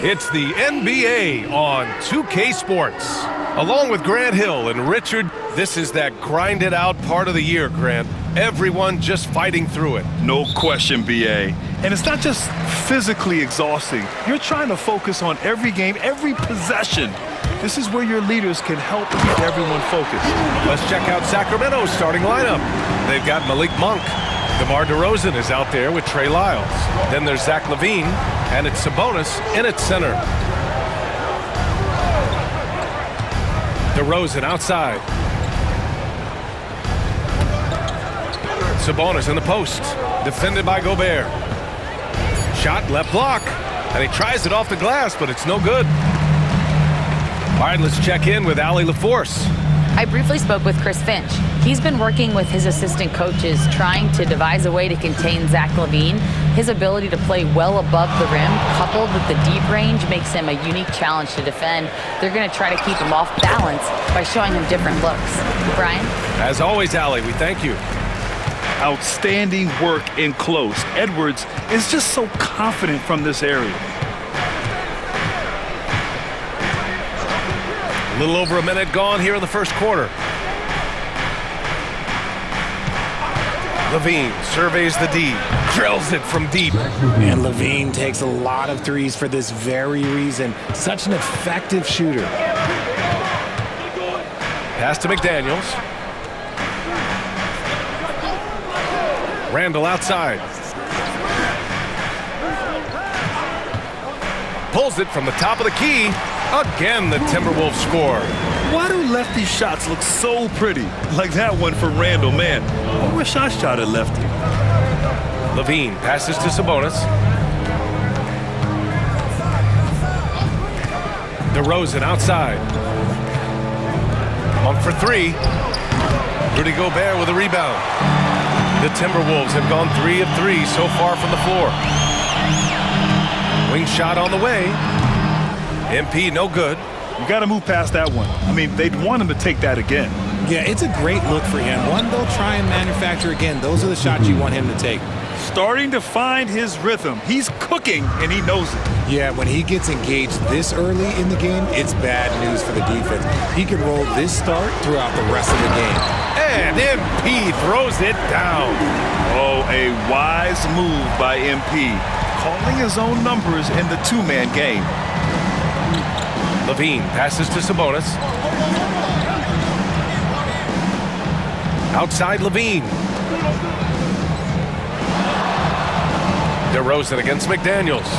It's the NBA on 2K Sports. Along with Grant Hill and Richard, this is that grind-it-out part of the year, Grant. Everyone just fighting through it. No question, B.A. And it's not just physically exhausting. You're trying to focus on every game, every possession. This is where your leaders can help keep everyone focused. Let's check out Sacramento's starting lineup. They've got Malik Monk. DeMar DeRozan is out there with Trey Lyles. Then there's Zach LaVine, and it's Sabonis in at center. DeRozan outside. Sabonis in the post, defended by Gobert. Shot left block, and he tries it off the glass, but it's no good. All right, let's check in with Allie LaForce. I briefly spoke with Chris Finch. He's been working with his assistant coaches trying to devise a way to contain Zach LaVine. His ability to play well above the rim, coupled with the deep range, makes him a unique challenge to defend. They're going to try to keep him off balance by showing him different looks. Brian? As always, Allie, we thank you. Outstanding work in close. Edwards is just so confident from this area. A little over a minute gone here in the first quarter. LaVine surveys the D, drills it from deep. And LaVine takes a lot of threes for this very reason. Such an effective shooter. Pass to McDaniels. Randall outside. Pulls it from the top of the key. Again, the Timberwolves score. Why do lefty shots look so pretty? Like that one from Randall, man. I wish I shot at lefty. LaVine passes to Sabonis. DeRozan outside. Monk for three. Rudy Gobert with a rebound. The Timberwolves have gone 3 of 3 so far from the floor. Wing shot on the way. MP no good. You got to move past that one. I mean, they'd want him to take that again. Yeah, it's a great look for him. One they'll try and manufacture again. Those are the shots you want him to take. Starting to find his rhythm. He's cooking, and he knows it. Yeah, when he gets engaged this early in the game, it's bad news for the defense. He can roll this start throughout the rest of the game. And MP throws it down. Oh, a wise move by MP. Calling his own numbers in the two-man game. LaVine passes to Sabonis. Outside LaVine. DeRozan against McDaniels.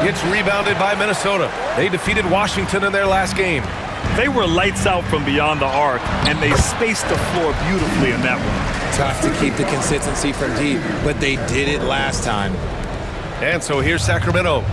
Gets rebounded by Minnesota. They defeated Washington in their last game. They were lights out from beyond the arc, and they spaced the floor beautifully in that one. Tough to keep the consistency from deep, but they did it last time. And so here's Sacramento.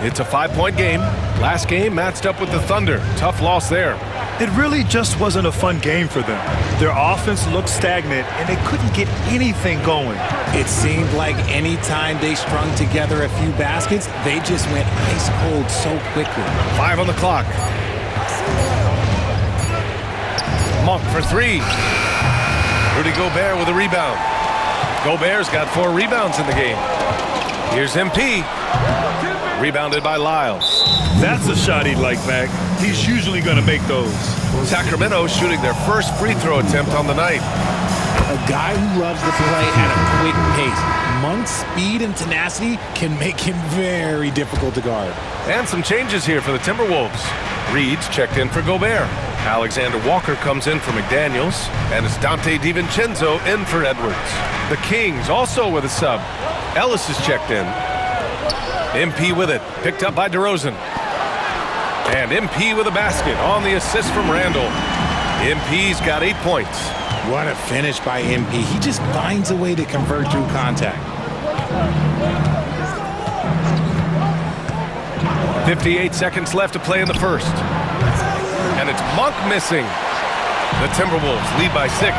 It's a 5-point game. Last game matched up with the Thunder. Tough loss there. It really just wasn't a fun game for them. Their offense looked stagnant, and they couldn't get anything going. It seemed like any time they strung together a few baskets, they just went ice cold so quickly. 5 on the clock. Monk for 3. Rudy Gobert with a rebound. Gobert's got 4 rebounds in the game. Here's MP. Rebounded by Lyles. That's a shot he'd like back. He's usually going to make those. Sacramento shooting their first free throw attempt on the night. A guy who loves to play at a quick pace. Monk's speed and tenacity can make him very difficult to guard. And some changes here for the Timberwolves. Reed's checked in for Gobert. Alexander Walker comes in for McDaniels. And it's Dante DiVincenzo in for Edwards. The Kings also with a sub. Ellis is checked in. MP with it, picked up by DeRozan. And MP with a basket on the assist from Randall. MP's got 8 points. What a finish by MP. He just finds a way to convert through contact. 58 seconds left to play in the first. And it's Monk missing. The Timberwolves lead by 6.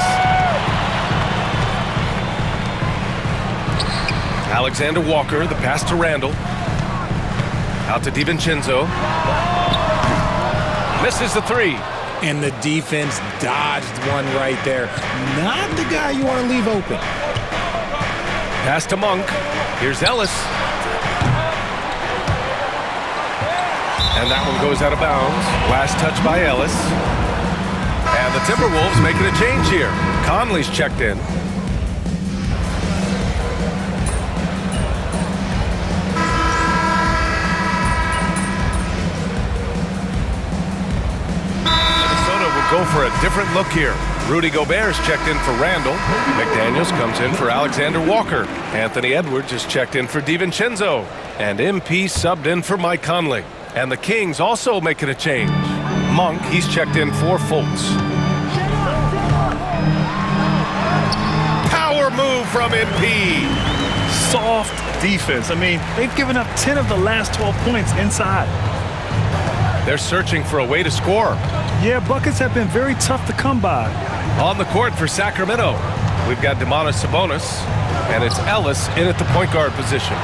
Alexander Walker, the pass to Randall. Out to DiVincenzo. Misses the 3. And the defense dodged one right there. Not the guy you want to leave open. Pass to Monk. Here's Ellis. that one goes out of bounds. Last touch by Ellis. And the Timberwolves making a change here. Conley's checked in. Minnesota will go for a different look here. Rudy Gobert's checked in for Randall. McDaniels comes in for Alexander Walker. Anthony Edwards is checked in for DiVincenzo. And MP subbed in for Mike Conley. And the Kings also making a change. Monk, he's checked in for Fultz. Power move from MP. Soft defense. I mean, they've given up 10 of the last 12 points inside. They're searching for a way to score. Yeah, buckets have been very tough to come by. On the court for Sacramento, we've got Domantas Sabonis, and it's Ellis in at the point guard position.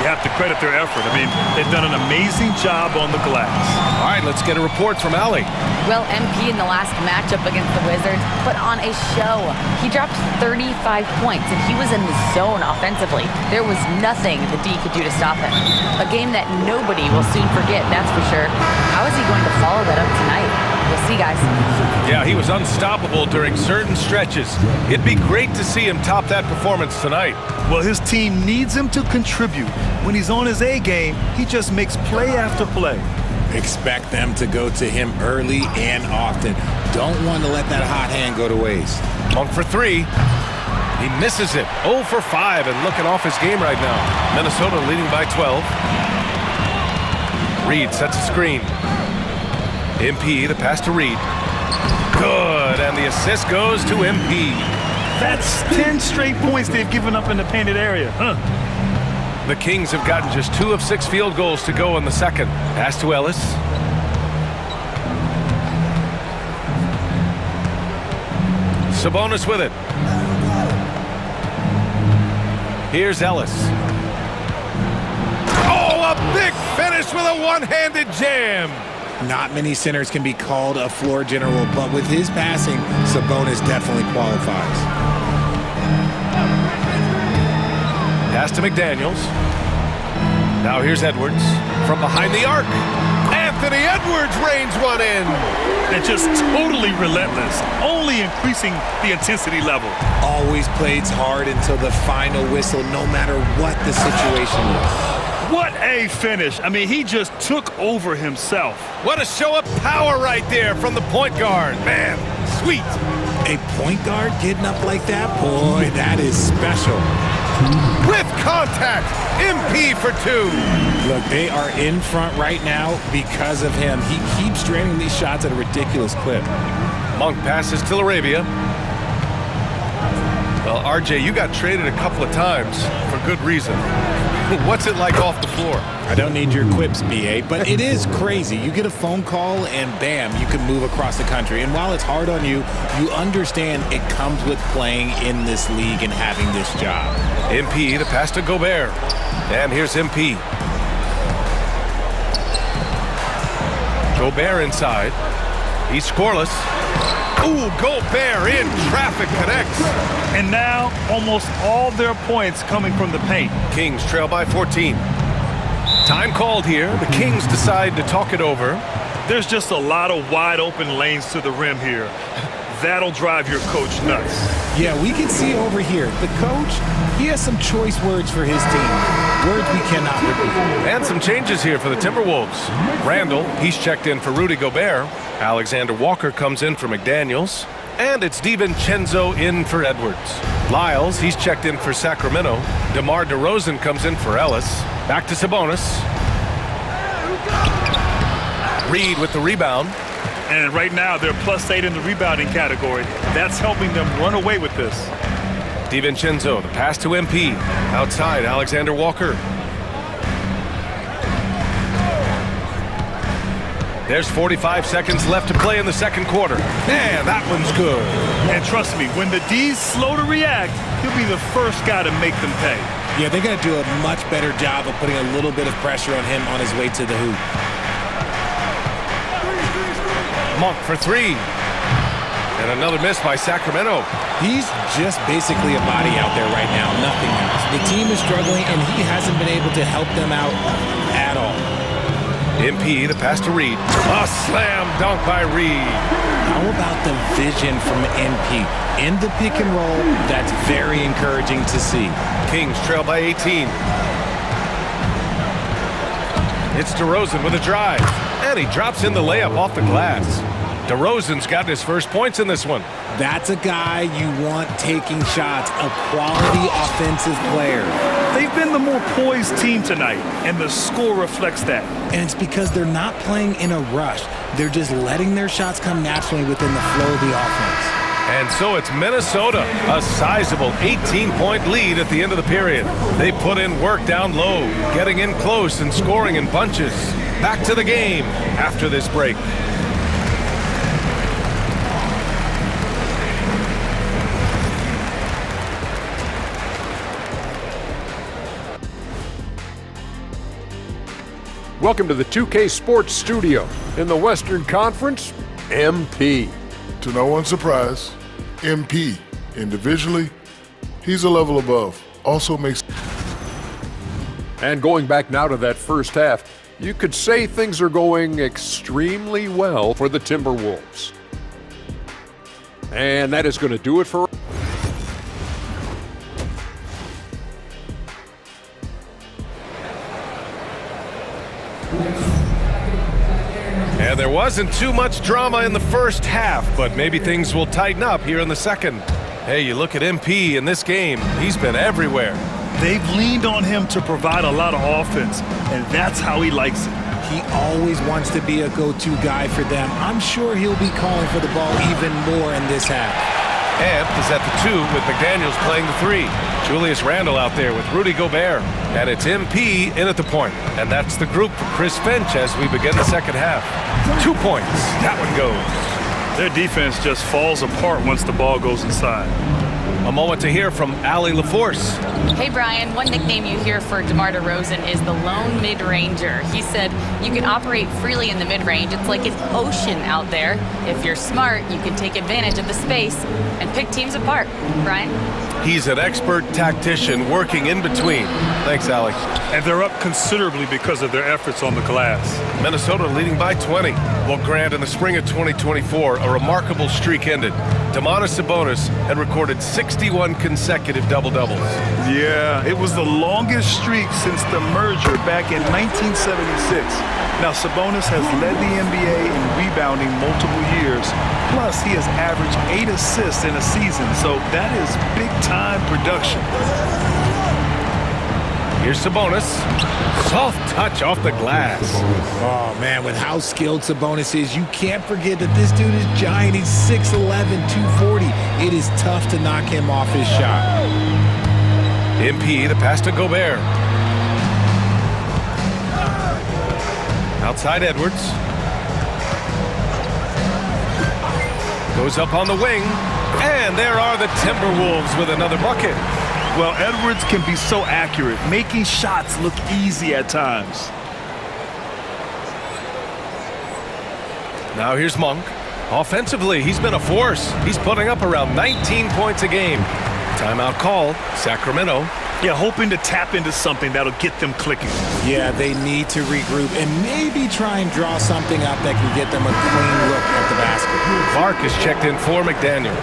You have to credit their effort. I mean, they've done an amazing job on the glass. All right, let's get a report from Allie. Well, MP in the last matchup against the Wizards put on a show. He dropped 35 points, and he was in the zone offensively. There was nothing the D could do to stop him. A game that nobody will soon forget, that's for sure. How is he going to follow that up tonight? We'll see, guys. Yeah, he was unstoppable during certain stretches. It'd be great to see him top that performance tonight. Well, his team needs him to contribute. When he's on his A game, he just makes play after play. Expect them to go to him early and often. Don't want to let that hot hand go to waste. Monk for three. He misses it. 0 for 5 and looking off his game right now. Minnesota leading by 12. Reed sets a screen. MP, the pass to Reed. Good, and the assist goes to MP. That's 10 straight points they've given up in the painted area. The Kings have gotten just 2 of 6 field goals to go in the second. Pass to Ellis. Sabonis with it. Here's Ellis. Oh, a big finish with a one-handed jam. Not many centers can be called a floor general, but with his passing, Sabonis definitely qualifies. Pass to McDaniels. Now here's Edwards from behind the arc. Anthony Edwards reins one in. And just totally relentless, only increasing the intensity level. Always plays hard until the final whistle, no matter what the situation is. What a finish. I mean, he just took over himself. What a show of power right there from the point guard. Man, sweet. A point guard getting up like that? Boy, that is special. With contact, MP for 2. Look, they are in front right now because of him. He keeps draining these shots at a ridiculous clip. Monk passes to LaRavia. Well, RJ, you got traded a couple of times for good reason. What's it like off the floor? I don't need your quips, BA, but it is crazy. You get a phone call and bam, you can move across the country. And while it's hard on you, you understand it comes with playing in this league and having this job. MP, the pass to Gobert. And here's MP. Gobert inside. He's scoreless. Ooh, Gobert in traffic connects. And now almost all their points coming from the paint. Kings trail by 14. Time called here. The Kings decide to talk it over. There's just a lot of wide open lanes to the rim here. That'll drive your coach nuts. Yeah, we can see over here. The coach, he has some choice words for his team. Words we cannot repeat. And some changes here for the Timberwolves. Randall, he's checked in for Rudy Gobert. Alexander Walker comes in for McDaniels. And it's DiVincenzo in for Edwards. Lyles, he's checked in for Sacramento. DeMar DeRozan comes in for Ellis. Back to Sabonis. Reed with the rebound. And right now, they're +8 in the rebounding category. That's helping them run away with this. DiVincenzo, the pass to MP. Outside, Alexander Walker. There's 45 seconds left to play in the second quarter. Man, that one's good. And trust me, when the D's slow to react, he'll be the first guy to make them pay. Yeah, they're going to do a much better job of putting a little bit of pressure on him on his way to the hoop. Monk for 3. And another miss by Sacramento. He's just basically a body out there right now, nothing else. The team is struggling, and he hasn't been able to help them out at all. MP, the pass to Reed. A slam dunk by Reed. How about the vision from MP? In the pick and roll, that's very encouraging to see. Kings trail by 18. It's DeRozan with a drive. And he drops in the layup off the glass. DeRozan's got his first points in this one. That's a guy you want taking shots, a quality offensive player. They've been the more poised team tonight, and the score reflects that. And it's because they're not playing in a rush. They're just letting their shots come naturally within the flow of the offense. And so it's Minnesota, a sizable 18-point lead at the end of the period. They put in work down low, getting in close and scoring in bunches. Back to the game after this break. Welcome to the 2K Sports Studio. In the Western Conference, MP. To no one's surprise, MP, individually, he's a level above. Also makes... And going back now to that first half, you could say things are going extremely well for the Timberwolves. And that is going to do it for... And there wasn't too much drama in the first half, but maybe things will tighten up here in the second. Hey, you look at MP in this game, he's been everywhere. They've leaned on him to provide a lot of offense, and that's how he likes it. He always wants to be a go-to guy for them. I'm sure he'll be calling for the ball even more in this half. Ant is at the 2 with McDaniels playing the 3. Julius Randle out there with Rudy Gobert. And it's MP in at the point. And that's the group for Chris Finch as we begin the second half. 2 points. That one goes. Their defense just falls apart once the ball goes inside. A moment to hear from Allie LaForce. Hey, Brian, one nickname you hear for DeMar DeRozan is the lone mid-ranger. He said you can operate freely in the mid-range. It's like an ocean out there. If you're smart, you can take advantage of the space and pick teams apart. Brian? He's an expert tactician working in between. Thanks, Allie. And they're up considerably because of their efforts on the glass. Minnesota leading by 20. Well, Grant, in the spring of 2024, a remarkable streak ended. Domantas Sabonis had recorded 61 consecutive double-doubles. Yeah, it was the longest streak since the merger back in 1976. Now, Sabonis has led the NBA in rebounding multiple years. Plus, he has averaged 8 assists in a season, so that is big-time production. Here's Sabonis. Soft touch off the glass. Oh, man, with how skilled Sabonis is, you can't forget that this dude is giant. He's 6'11", 240. It is tough to knock him off his shot. MP, the pass to Gobert. Outside Edwards. Goes up on the wing. And there are the Timberwolves with another bucket. Well, Edwards can be so accurate, making shots look easy at times. Now here's Monk. Offensively, he's been a force. He's putting up around 19 points a game. Timeout called. Sacramento. Yeah, hoping to tap into something that'll get them clicking. Yeah, they need to regroup and maybe try and draw something up that can get them a clean look at the basket. Clark is checked in for McDaniels.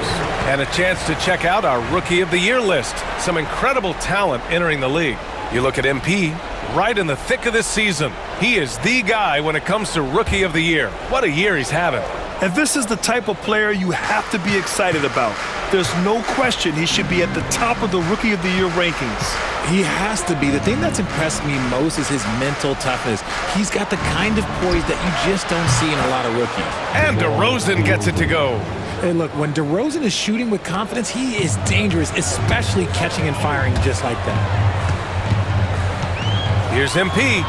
And a chance to check out our Rookie of the Year list. Some incredible talent entering the league. You look at MP, right in the thick of this season. He is the guy when it comes to Rookie of the Year. What a year he's having. And this is the type of player you have to be excited about. There's no question he should be at the top of the Rookie of the Year rankings. He has to be. The thing that's impressed me most is his mental toughness. He's got the kind of poise that you just don't see in a lot of rookies. And DeRozan gets it to go. Hey, look, when DeRozan is shooting with confidence, he is dangerous, especially catching and firing just like that. Here's MP.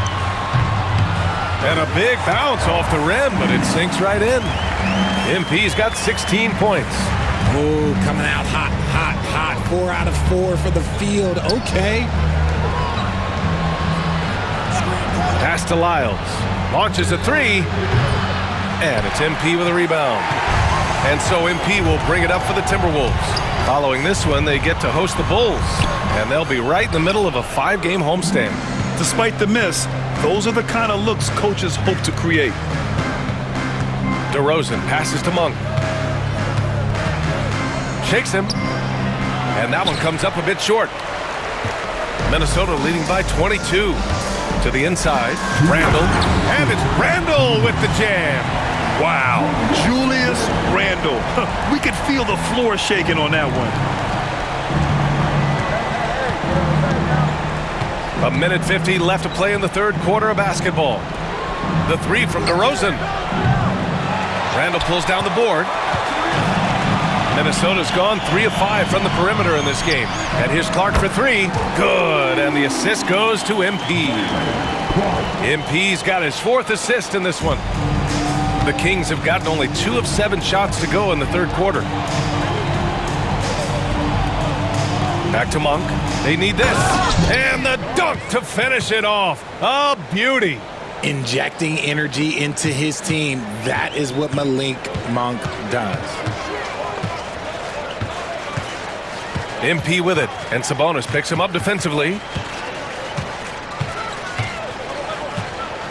And a big bounce off the rim, but it sinks right in. MP's got 16 points. Oh, coming out hot, hot, hot. 4 out of 4 for the field. Okay. Pass to Lyles. Launches a 3. And it's MP with a rebound. And so MP will bring it up for the Timberwolves. Following this one, they get to host the Bulls. And they'll be right in the middle of a 5-game homestand. Despite the miss, Those are the kind of looks coaches hope to create. DeRozan passes to Monk. Shakes him. And that one comes up a bit short. Minnesota leading by 22. To the inside. Randall. And it's Randall with the jam. Wow. Julius Randall. We could feel the floor shaking on that one. 1:50 left to play in the third quarter of basketball. The three from DeRozan. Randall pulls down the board. Minnesota's gone 3 of 5 from the perimeter in this game. And here's Clark for three. Good. And the assist goes to MP. MP's got his 4th assist in this one. The Kings have gotten only 2 of 7 shots to go in the third quarter. Back to Monk. They need this. And the dunk to finish it off. A beauty. Injecting energy into his team. That is what Malik Monk does. MP with it. And Sabonis picks him up defensively.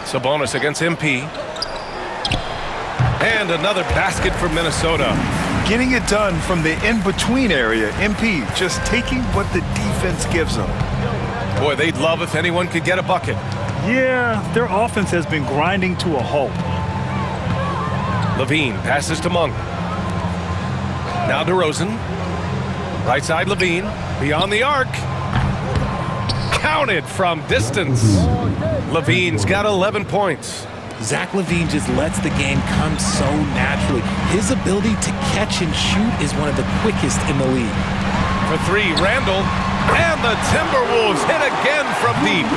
Sabonis against MP. And another basket for Minnesota. Getting it done from the in-between area. MP just taking what the defense gives them. Boy, they'd love if anyone could get a bucket. Yeah, their offense has been grinding to a halt. Levine passes to Monk. Now DeRozan. Right side Levine. Beyond the arc. Counted from distance. Levine's got 11 points. Zach LaVine just lets the game come so naturally. His ability to catch and shoot is one of the quickest in the league. For three, Randall. And the Timberwolves hit again from deep.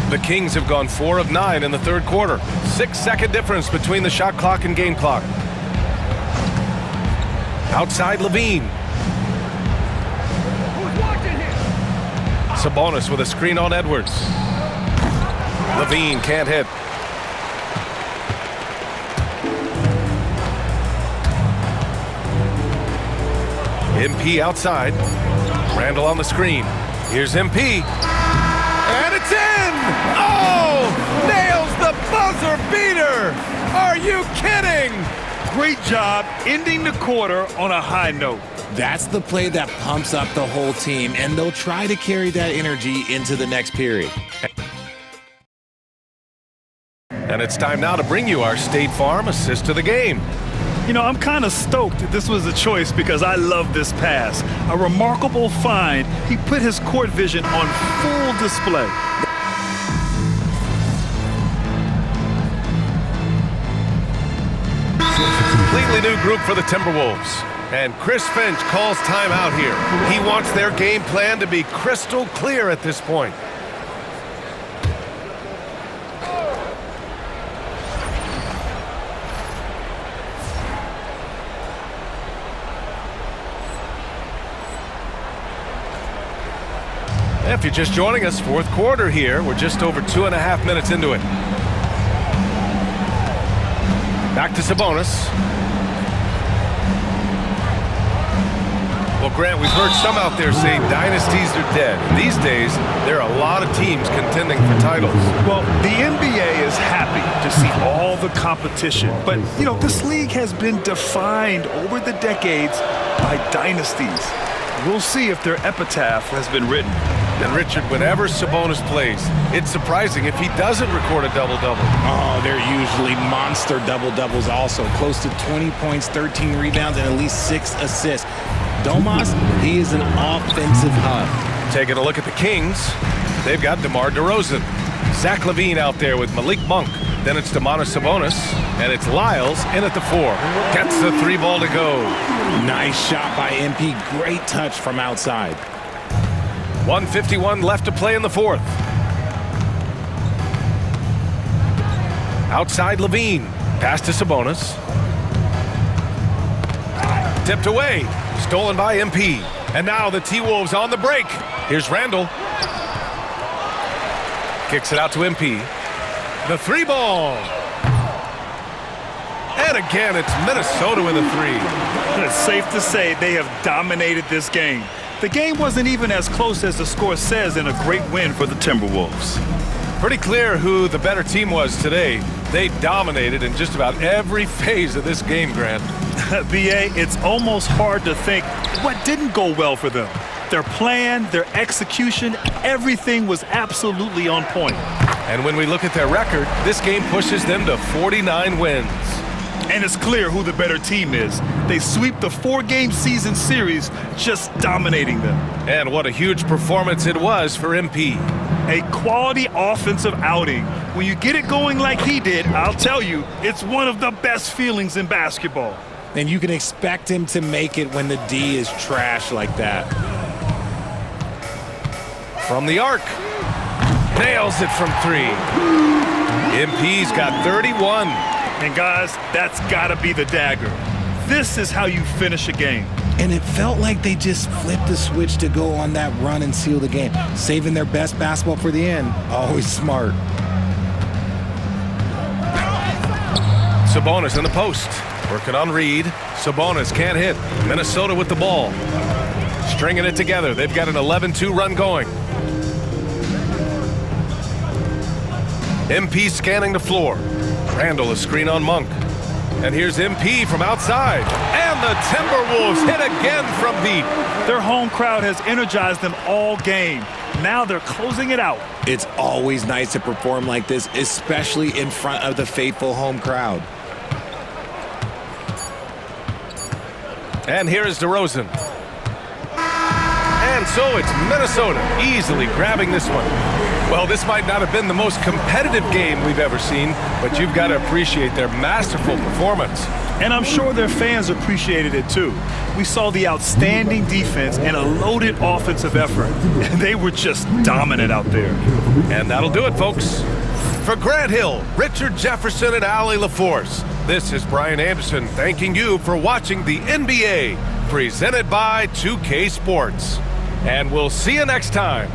The Kings have gone 4 of 9 in the third quarter. 6-second difference between the shot clock and game clock. Outside Levine. Sabonis with a screen on Edwards. Levine can't hit. MP outside. Randall on the screen. Here's MP. And it's in! Oh! Nails the buzzer beater! Are you kidding? Great job ending the quarter on a high note. That's the play that pumps up the whole team, and they'll try to carry that energy into the next period. And it's time now to bring you our State Farm assist to the game. You know, I'm kind of stoked that this was a choice because I love this pass. A remarkable find. He put his court vision on full display. Completely new group for the Timberwolves. And Chris Finch calls timeout here. He wants their game plan to be crystal clear at this point. If you're just joining us, fourth quarter here. We're just over 2.5 minutes into it. Back to Sabonis. Well, Grant, we've heard some out there saying dynasties are dead. These days, there are a lot of teams contending for titles. Well, the NBA is happy to see all the competition. But, you know, this league has been defined over the decades by dynasties. We'll see if their epitaph has been written. And Richard, whenever Sabonis plays, it's surprising if he doesn't record a double-double. Oh, they're usually monster double-doubles also. Close to 20 points, 13 rebounds, and at least 6 assists. Domas, he is an offensive hub. Taking a look at the Kings, they've got DeMar DeRozan. Zach LaVine out there with Malik Monk. Then it's Domantas Sabonis, and it's Lyles in at the 4. Gets the 3 ball to go. Nice shot by MP. Great touch from outside. 1:51 left to play in the fourth. Outside Levine. Pass to Sabonis. Tipped away. Stolen by MP. And now the T-Wolves on the break. Here's Randall. Kicks it out to MP. The 3 ball. And again, it's Minnesota with a 3. It's safe to say they have dominated this game. The game wasn't even as close as the score says in a great win for the Timberwolves. Pretty clear who the better team was today. They dominated in just about every phase of this game, Grant. B.A., it's almost hard to think what didn't go well for them. Their plan, their execution, everything was absolutely on point. And when we look at their record, this game pushes them to 49 wins. And it's clear who the better team is. They sweep the 4-game season series, just dominating them. And what a huge performance it was for MP. A quality offensive outing. When you get it going like he did, I'll tell you, it's one of the best feelings in basketball. And you can expect him to make it when the D is trash like that. From the arc. Nails it from 3. MP's got 31. And guys, that's gotta be the dagger. This is how you finish a game. And it felt like they just flipped the switch to go on that run and seal the game, saving their best basketball for the end. Always smart. Sabonis in the post. Working on Reed. Sabonis can't hit. Minnesota with the ball. Stringing it together. They've got an 11-2 run going. MP scanning the floor. Randall a screen on Monk. And here's MP from outside. And the Timberwolves hit again from deep. Their home crowd has energized them all game. Now they're closing it out. It's always nice to perform like this, especially in front of the faithful home crowd. And here is DeRozan. And so it's Minnesota easily grabbing this one. Well, this might not have been the most competitive game we've ever seen, but you've got to appreciate their masterful performance. And I'm sure their fans appreciated it too. We saw the outstanding defense and a loaded offensive effort. They were just dominant out there. And that'll do it, folks. For Grant Hill, Richard Jefferson, and Allie LaForce, this is Brian Anderson thanking you for watching the NBA, presented by 2K Sports. And we'll see you next time.